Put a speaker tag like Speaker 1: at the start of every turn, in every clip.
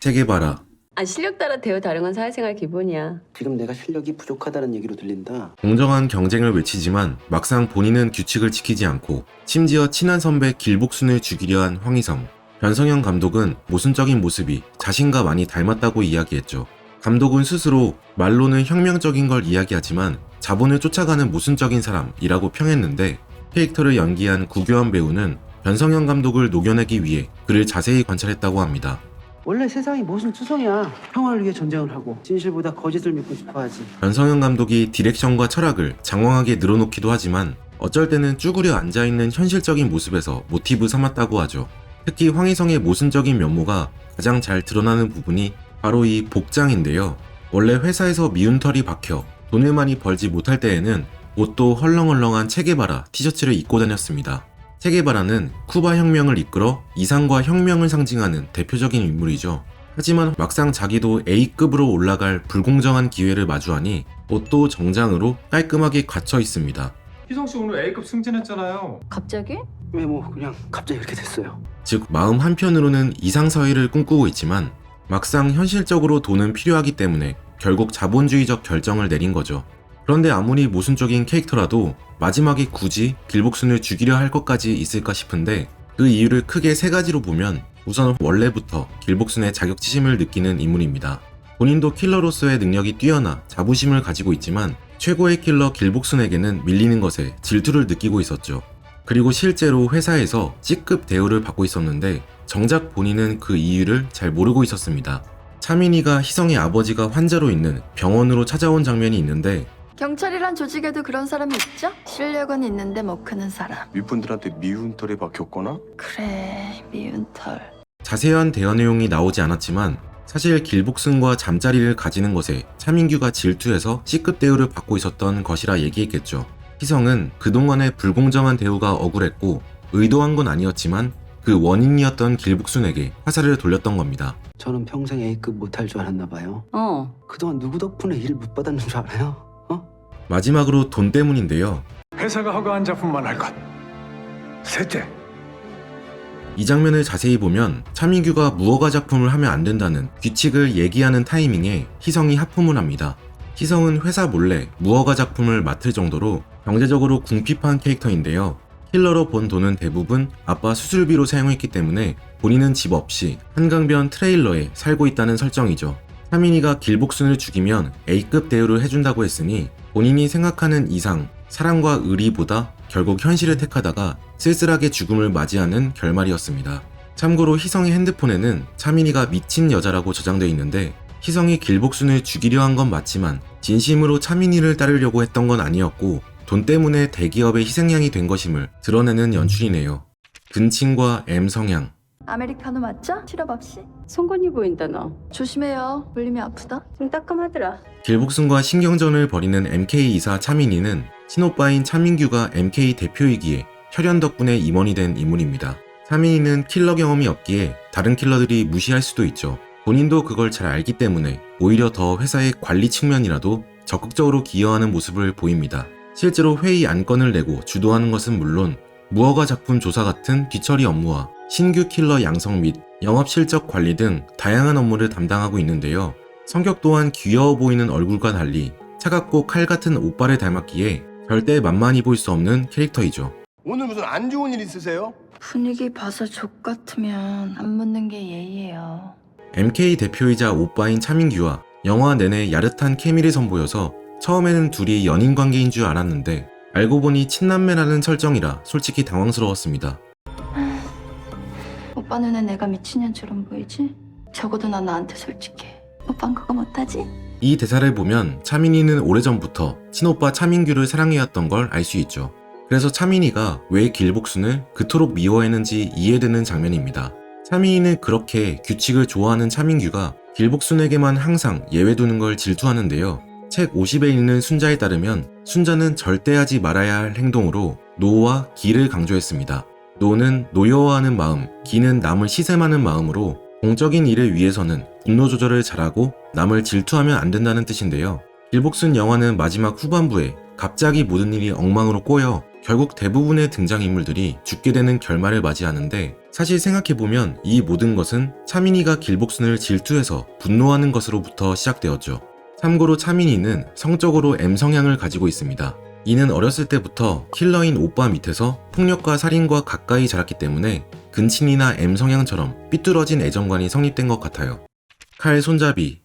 Speaker 1: 체게바라.
Speaker 2: 실력 따라 대우 다른 건 사회생활 기본이야.
Speaker 3: 지금 내가 실력이 부족하다는 얘기로 들린다.
Speaker 1: 공정한 경쟁을 외치지만 막상 본인은 규칙을 지키지 않고 심지어 친한 선배 길복순을 죽이려 한 황희성. 변성현 감독은 모순적인 모습이 자신과 많이 닮았다고 이야기했죠. 감독은 스스로 말로는 혁명적인 걸 이야기하지만 자본을 쫓아가는 모순적인 사람이라고 평했는데 캐릭터를 연기한 구교환 배우는 변성현 감독을 녹여내기 위해 그를 자세히 관찰했다고 합니다.
Speaker 3: 원래 세상이 모순투성이야. 평화를 위해 전쟁을 하고 진실보다 거짓을 믿고 싶어하지.
Speaker 1: 변성현 감독이 디렉션과 철학을 장황하게 늘어놓기도 하지만 어쩔 때는 쭈그려 앉아있는 현실적인 모습에서 모티브 삼았다고 하죠. 특히 황희성의 모순적인 면모가 가장 잘 드러나는 부분이 바로 이 복장인데요. 원래 회사에서 미운 털이 박혀 돈을 많이 벌지 못할 때에는 옷도 헐렁헐렁한 체게바라 티셔츠를 입고 다녔습니다. 체게바라는 쿠바 혁명을 이끌어 이상과 혁명을 상징하는 대표적인 인물이죠. 하지만 막상 자기도 A급으로 올라갈 불공정한 기회를 마주하니 옷도 정장으로 깔끔하게 갖춰 있습니다.
Speaker 4: 희성씨 오늘 A급 승진했잖아요.
Speaker 2: 갑자기?
Speaker 3: 왜 그냥 갑자기 이렇게 됐어요.
Speaker 1: 즉 마음 한편으로는 이상서의를 꿈꾸고 있지만 막상 현실적으로 돈은 필요하기 때문에 결국 자본주의적 결정을 내린 거죠. 그런데 아무리 모순적인 캐릭터라도 마지막에 굳이 길복순을 죽이려 할 것까지 있을까 싶은데 그 이유를 크게 세 가지로 보면 우선 원래부터 길복순의 자격지심을 느끼는 인물입니다. 본인도 킬러로서의 능력이 뛰어나 자부심을 가지고 있지만 최고의 킬러 길복순에게는 밀리는 것에 질투를 느끼고 있었죠. 그리고 실제로 회사에서 C급 대우를 받고 있었는데 정작 본인은 그 이유를 잘 모르고 있었습니다. 차민희가 희성의 아버지가 환자로 있는 병원으로 찾아온 장면이 있는데
Speaker 5: 경찰이란 조직에도 그런 사람이 있죠? 실력은 있는데 못 크는 사람.
Speaker 6: 윗분들한테 미운 털이 박혔거나?
Speaker 5: 그래, 미운 털.
Speaker 1: 자세한 대화 내용이 나오지 않았지만 사실 길복순과 잠자리를 가지는 것에 차민규가 질투해서 C급 대우를 받고 있었던 것이라 얘기했겠죠. 희성은 그동안의 불공정한 대우가 억울했고 의도한 건 아니었지만 그 원인이었던 길복순에게 화살을 돌렸던 겁니다.
Speaker 3: 저는 평생 A급 못할 줄 알았나 봐요. 그동안 누구 덕분에 일 못 받았는 줄 알아요?
Speaker 1: 마지막으로 돈 때문인데요.
Speaker 4: 회사가 허가한 작품만 할 것. 셋째,
Speaker 1: 이 장면을 자세히 보면 차민규가 무허가 작품을 하면 안 된다는 규칙을 얘기하는 타이밍에 희성이 하품을 합니다. 희성은 회사 몰래 무허가 작품을 맡을 정도로 경제적으로 궁핍한 캐릭터인데요. 킬러로 번 돈은 대부분 아빠 수술비로 사용했기 때문에 본인은 집 없이 한강변 트레일러에 살고 있다는 설정이죠. 차민희가 길복순을 죽이면 A급 대우를 해준다고 했으니 본인이 생각하는 이상 사랑과 의리보다 결국 현실을 택하다가 쓸쓸하게 죽음을 맞이하는 결말이었습니다. 참고로 희성의 핸드폰에는 차민희가 미친 여자라고 저장되어 있는데 희성이 길복순을 죽이려 한 건 맞지만 진심으로 차민희를 따르려고 했던 건 아니었고 돈 때문에 대기업의 희생양이 된 것임을 드러내는 연출이네요. 근친과 M 성향.
Speaker 5: 아메리카노 맞죠? 시럽 없이.
Speaker 2: 송곳니 보인다 너.
Speaker 5: 조심해요. 물리면 아프다.
Speaker 2: 좀 따끔하더라.
Speaker 1: 길복순과 신경전을 벌이는 MK 이사 차민희는 친오빠인 차민규가 MK 대표이기에 혈연 덕분에 임원이 된 인물입니다. 차민희는 킬러 경험이 없기에 다른 킬러들이 무시할 수도 있죠. 본인도 그걸 잘 알기 때문에 오히려 더 회사의 관리 측면이라도 적극적으로 기여하는 모습을 보입니다. 실제로 회의 안건을 내고 주도하는 것은 물론 무허가 작품 조사 같은 뒤처리 업무와 신규 킬러 양성 및 영업 실적 관리 등 다양한 업무를 담당하고 있는데요. 성격 또한 귀여워 보이는 얼굴과 달리 차갑고 칼 같은 오빠를 닮았기에 절대 만만히 볼 수 없는 캐릭터이죠.
Speaker 6: 오늘 무슨 안 좋은 일 있으세요?
Speaker 5: 분위기 봐서 족 같으면 안 묻는 게 예의예요.
Speaker 1: MK 대표이자 오빠인 차민규와 영화 내내 야릇한 케미를 선보여서 처음에는 둘이 연인 관계인 줄 알았는데 알고 보니 친남매라는 설정이라 솔직히 당황스러웠습니다.
Speaker 5: 오빠 눈에 내가 미친년처럼 보이지? 적어도 난 나한테 솔직해. 오빤 그거 못하지?
Speaker 1: 이 대사를 보면 차민희는 오래전부터 친오빠 차민규를 사랑해왔던 걸 알 수 있죠. 그래서 차민희가 왜 길복순을 그토록 미워했는지 이해되는 장면입니다. 차민희는 그렇게 규칙을 좋아하는 차민규가 길복순에게만 항상 예외 두는 걸 질투하는데요. 책 50에 읽는 순자에 따르면 순자는 절대 하지 말아야 할 행동으로 노와 기를 강조했습니다. 노는 노여워하는 마음, 기는 남을 시샘하는 마음으로 공적인 일을 위해서는 분노 조절을 잘하고 남을 질투하면 안 된다는 뜻인데요. 길복순 영화는 마지막 후반부에 갑자기 모든 일이 엉망으로 꼬여 결국 대부분의 등장인물들이 죽게 되는 결말을 맞이하는데, 사실 생각해보면 이 모든 것은 차민이가 길복순을 질투해서 분노하는 것으로부터 시작되었죠. 참고로 차민이는 성적으로 M 성향을 가지고 있습니다. 이는 어렸을 때부터 킬러인 오빠 밑에서 폭력과 살인과 가까이 자랐기 때문에 근친이나 M 성향처럼 삐뚤어진 애정관이 성립된 것 같아요. 칼 손잡이.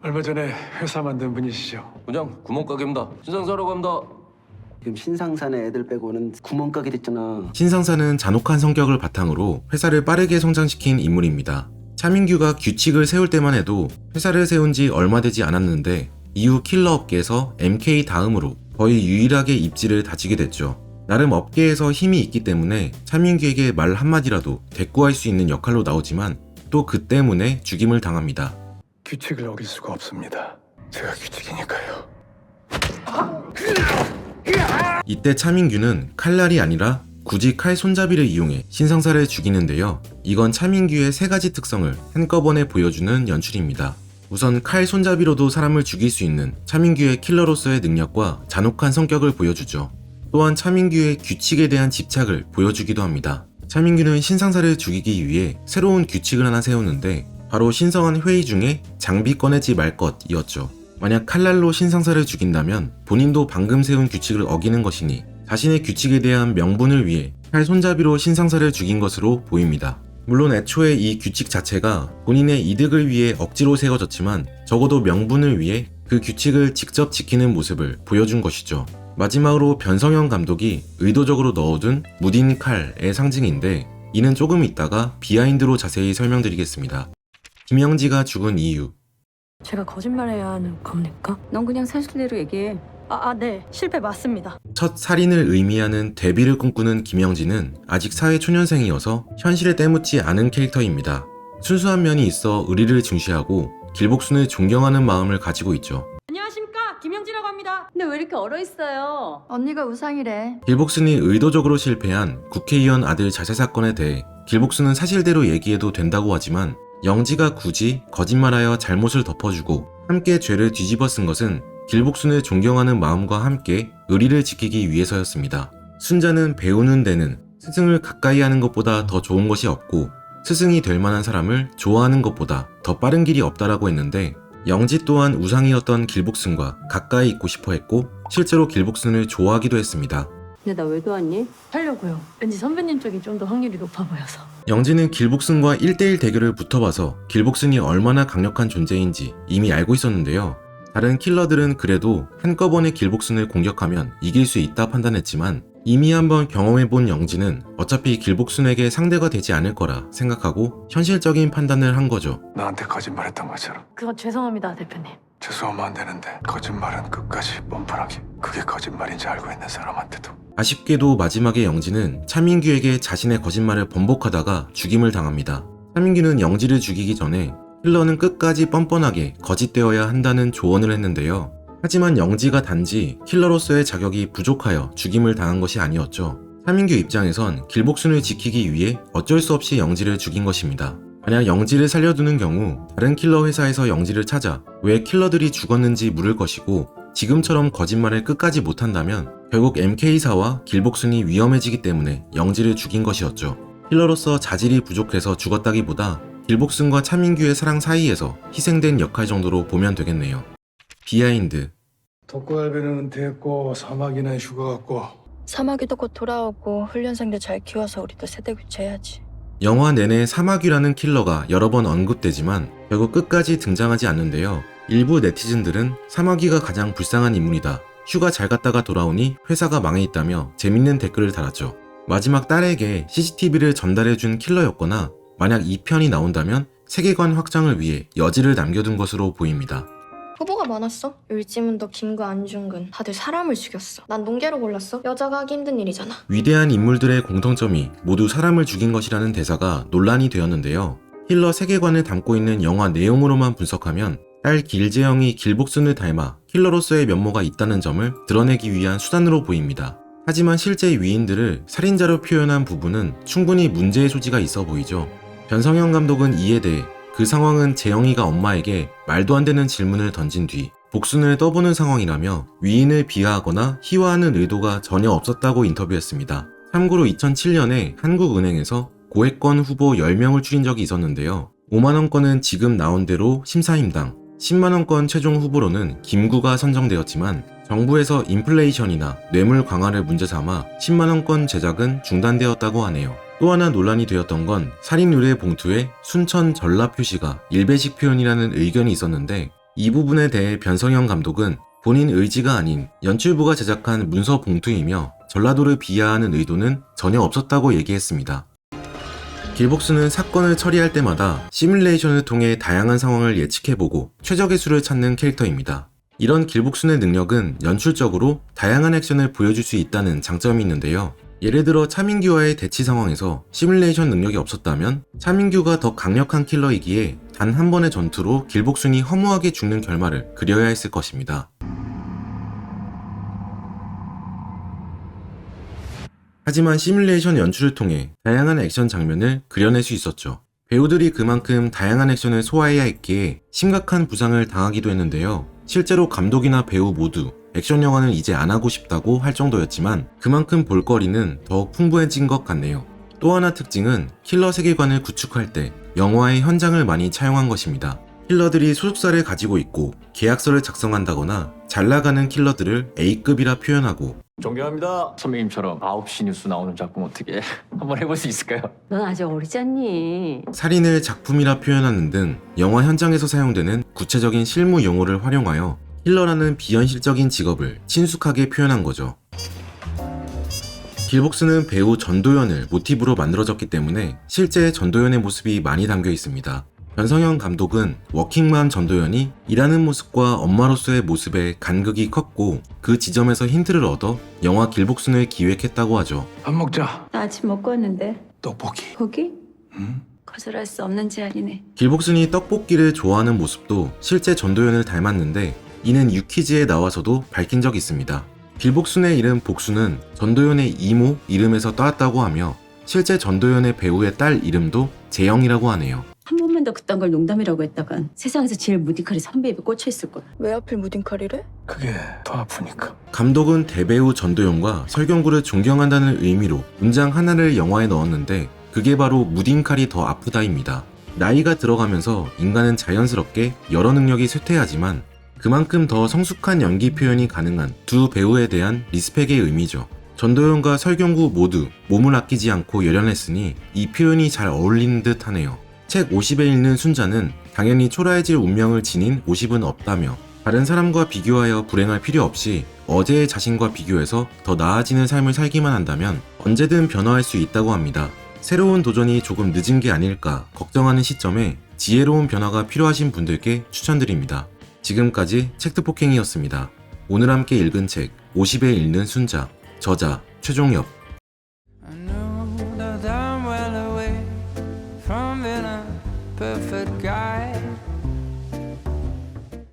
Speaker 4: 얼마 전에 회사 만든 분이시죠?
Speaker 7: 부장 구멍가게입니다. 신상 사러 갑니다.
Speaker 3: 지금 신상산의 애들 빼고는 구멍가게 됐잖아.
Speaker 1: 신상사는 잔혹한 성격을 바탕으로 회사를 빠르게 성장시킨 인물입니다. 차민규가 규칙을 세울 때만 해도 회사를 세운 지 얼마 되지 않았는데 이후 킬러 업계에서 MK 다음으로 거의 유일하게 입지를 다지게 됐죠. 나름 업계에서 힘이 있기 때문에 차민규에게 말 한마디라도 대꾸할 수 있는 역할로 나오지만 또 그 때문에 죽임을 당합니다.
Speaker 4: 규칙을 어길 수가 없습니다. 제가 규칙이니까요.
Speaker 1: 이때 차민규는 칼날이 아니라 굳이 칼 손잡이를 이용해 신상사를 죽이는데요. 이건 차민규의 세 가지 특성을 한꺼번에 보여주는 연출입니다. 우선 칼 손잡이로도 사람을 죽일 수 있는 차민규의 킬러로서의 능력과 잔혹한 성격을 보여주죠. 또한 차민규의 규칙에 대한 집착을 보여주기도 합니다. 차민규는 신상사를 죽이기 위해 새로운 규칙을 하나 세우는데 바로 신성한 회의 중에 장비 꺼내지 말 것이었죠. 만약 칼날로 신상사를 죽인다면 본인도 방금 세운 규칙을 어기는 것이니 자신의 규칙에 대한 명분을 위해 칼 손잡이로 신상사를 죽인 것으로 보입니다. 물론 애초에 이 규칙 자체가 본인의 이득을 위해 억지로 세워졌지만 적어도 명분을 위해 그 규칙을 직접 지키는 모습을 보여준 것이죠. 마지막으로 변성현 감독이 의도적으로 넣어둔 무딘 칼의 상징인데 이는 조금 있다가 비하인드로 자세히 설명드리겠습니다. 김영지가 죽은 이유.
Speaker 8: 제가 거짓말해야 하는 겁니까?
Speaker 2: 넌 그냥 사실대로 얘기해.
Speaker 8: 네. 실패 맞습니다.
Speaker 1: 첫 살인을 의미하는 데뷔를 꿈꾸는 김영지는 아직 사회초년생이어서 현실에 때묻지 않은 캐릭터입니다. 순수한 면이 있어 의리를 중시하고 길복순을 존경하는 마음을 가지고 있죠.
Speaker 8: 안녕하십니까? 김영지라고 합니다.
Speaker 2: 근데 왜 이렇게 얼어있어요?
Speaker 5: 언니가 우상이래.
Speaker 1: 길복순이 의도적으로 실패한 국회의원 아들 자살 사건에 대해 길복순은 사실대로 얘기해도 된다고 하지만 영지가 굳이 거짓말하여 잘못을 덮어주고 함께 죄를 뒤집어 쓴 것은 길복순을 존경하는 마음과 함께 의리를 지키기 위해서였습니다. 순자는 배우는 데는 스승을 가까이 하는 것보다 더 좋은 것이 없고 스승이 될 만한 사람을 좋아하는 것보다 더 빠른 길이 없다라고 했는데 영지 또한 우상이었던 길복순과 가까이 있고 싶어 했고 실제로 길복순을 좋아하기도 했습니다.
Speaker 2: 근데 나 왜 도왔니?
Speaker 8: 하려고요. 왠지 선배님 쪽이 좀 더 확률이 높아 보여서.
Speaker 1: 영지는 길복순과 1대1 대결을 붙어봐서 길복순이 얼마나 강력한 존재인지 이미 알고 있었는데요. 다른 킬러들은 그래도 한꺼번에 길복순을 공격하면 이길 수 있다 판단했지만 이미 한번 경험해본 영지는 어차피 길복순에게 상대가 되지 않을 거라 생각하고 현실적인 판단을 한 거죠.
Speaker 4: 나한테 거짓말했던 것처럼.
Speaker 8: 그건 죄송합니다, 대표님.
Speaker 4: 죄송하면 안 되는데 거짓말은 끝까지 뻔뻔하게. 그게 거짓말인지 알고 있는 사람한테도.
Speaker 1: 아쉽게도 마지막에 영지는 차민규에게 자신의 거짓말을 번복하다가 죽임을 당합니다. 차민규는 영지를 죽이기 전에 킬러는 끝까지 뻔뻔하게 거짓되어야 한다는 조언을 했는데요. 하지만 영지가 단지 킬러로서의 자격이 부족하여 죽임을 당한 것이 아니었죠. 차민규 입장에선 길복순을 지키기 위해 어쩔 수 없이 영지를 죽인 것입니다. 만약 영지를 살려두는 경우 다른 킬러 회사에서 영지를 찾아 왜 킬러들이 죽었는지 물을 것이고 지금처럼 거짓말을 끝까지 못한다면 결국 MK사와 길복순이 위험해지기 때문에 영지를 죽인 것이었죠. 킬러로서 자질이 부족해서 죽었다기보다 길복순과 차민규의 사랑 사이에서 희생된 역할 정도로 보면 되겠네요. 비하인드.
Speaker 4: 독고갈비는 은퇴했고 사막이는 휴가 갔고.
Speaker 5: 사마귀도 곧 돌아오고 훈련생들 잘 키워서 우리도 세대 교체해야지.
Speaker 1: 영화 내내 사마귀라는 킬러가 여러 번 언급되지만 결국 끝까지 등장하지 않는데요. 일부 네티즌들은 사마귀가 가장 불쌍한 인물이다. 휴가 잘 갔다가 돌아오니 회사가 망해 있다며 재밌는 댓글을 달았죠. 마지막 딸에게 CCTV를 전달해준 킬러였거나 만약 2편이 나온다면 세계관 확장을 위해 여지를 남겨둔 것으로 보입니다.
Speaker 9: 후보가 많았어. 율지문도 김구 안중근 다들 사람을 죽였어. 난 농계로 골랐어. 여자가 하기 힘든 일이잖아.
Speaker 1: 위대한 인물들의 공통점이 모두 사람을 죽인 것이라는 대사가 논란이 되었는데요. 킬러 세계관을 담고 있는 영화 내용으로만 분석하면 딸 길재영이 길복순을 닮아 킬러로서의 면모가 있다는 점을 드러내기 위한 수단으로 보입니다. 하지만 실제 위인들을 살인자로 표현한 부분은 충분히 문제의 소지가 있어 보이죠. 변성현 감독은 이에 대해 그 상황은 재영이가 엄마에게 말도 안 되는 질문을 던진 뒤 복순을 떠보는 상황이라며 위인을 비하하거나 희화하는 의도가 전혀 없었다고 인터뷰했습니다. 참고로 2007년에 한국은행에서 고액권 후보 10명을 추린 적이 있었는데요. 5만원권은 지금 나온 대로 심사임당, 10만원권 최종 후보로는 김구가 선정되었지만 정부에서 인플레이션이나 뇌물 강화를 문제 삼아 10만원권 제작은 중단되었다고 하네요. 또 하나 논란이 되었던 건 살인 의뢰 봉투에 순천 전라 표시가 일배식 표현이라는 의견이 있었는데 이 부분에 대해 변성현 감독은 본인 의지가 아닌 연출부가 제작한 문서 봉투이며 전라도를 비하하는 의도는 전혀 없었다고 얘기했습니다. 길복수는 사건을 처리할 때마다 시뮬레이션을 통해 다양한 상황을 예측해보고 최적의 수를 찾는 캐릭터입니다. 이런 길복순의 능력은 연출적으로 다양한 액션을 보여줄 수 있다는 장점이 있는데요. 예를 들어 차민규와의 대치 상황에서 시뮬레이션 능력이 없었다면 차민규가 더 강력한 킬러이기에 단 한 번의 전투로 길복순이 허무하게 죽는 결말을 그려야 했을 것입니다. 하지만 시뮬레이션 연출을 통해 다양한 액션 장면을 그려낼 수 있었죠. 배우들이 그만큼 다양한 액션을 소화해야 했기에 심각한 부상을 당하기도 했는데요. 실제로 감독이나 배우 모두 액션 영화는 이제 안 하고 싶다고 할 정도였지만 그만큼 볼거리는 더욱 풍부해진 것 같네요. 또 하나 특징은 킬러 세계관을 구축할 때 영화의 현장을 많이 차용한 것입니다. 킬러들이 소속사를 가지고 있고 계약서를 작성한다거나 잘 나가는 킬러들을 A급이라 표현하고
Speaker 7: 존경합니다. 선배님처럼 9시 뉴스 나오는 작품 어떻게 한번 해볼 수 있을까요?
Speaker 2: 넌 아직 어리지 않니?
Speaker 1: 살인을 작품이라 표현하는 등 영화 현장에서 사용되는 구체적인 실무 용어를 활용하여 킬러라는 비현실적인 직업을 친숙하게 표현한 거죠. 길복스는 배우 전도연을 모티브로 만들어졌기 때문에 실제 전도연의 모습이 많이 담겨 있습니다. 변성현 감독은 워킹맘 전도연이 일하는 모습과 엄마로서의 모습에 간극이 컸고 그 지점에서 힌트를 얻어 영화 길복순을 기획했다고 하죠.
Speaker 4: 밥 먹자.
Speaker 2: 나 아침 먹고 왔는데.
Speaker 4: 떡볶이.
Speaker 2: 거기?
Speaker 4: 응?
Speaker 2: 거절할 수 없는 제안이네.
Speaker 1: 길복순이 떡볶이를 좋아하는 모습도 실제 전도연을 닮았는데 이는 유퀴즈에 나와서도 밝힌 적이 있습니다. 길복순의 이름 복순은 전도연의 이모 이름에서 따왔다고 하며 실제 전도연의 배우의 딸 이름도 재영이라고 하네요.
Speaker 2: 한 번만 더 그딴 걸 농담이라고 했다간 세상에서 제일 무디칼이 선배 입에 꽂혀있을 거야.
Speaker 9: 왜 하필 무딘칼이래?
Speaker 4: 그게 더 아프니까.
Speaker 1: 감독은 대배우 전도연과 설경구를 존경한다는 의미로 문장 하나를 영화에 넣었는데 그게 바로 무딘칼이 더 아프다입니다. 나이가 들어가면서 인간은 자연스럽게 여러 능력이 쇠퇴하지만 그만큼 더 성숙한 연기 표현이 가능한 두 배우에 대한 리스펙의 의미죠. 전도연과 설경구 모두 몸을 아끼지 않고 열연했으니 이 표현이 잘 어울리는 듯 하네요. 책 50에 읽는 순자는 당연히 초라해질 운명을 지닌 50은 없다며 다른 사람과 비교하여 불행할 필요 없이 어제의 자신과 비교해서 더 나아지는 삶을 살기만 한다면 언제든 변화할 수 있다고 합니다. 새로운 도전이 조금 늦은 게 아닐까 걱정하는 시점에 지혜로운 변화가 필요하신 분들께 추천드립니다. 지금까지 책트폭행이었습니다. 오늘 함께 읽은 책 50에 읽는 순자, 저자 최종엽.
Speaker 10: I know that I'm well away from being a perfect guy.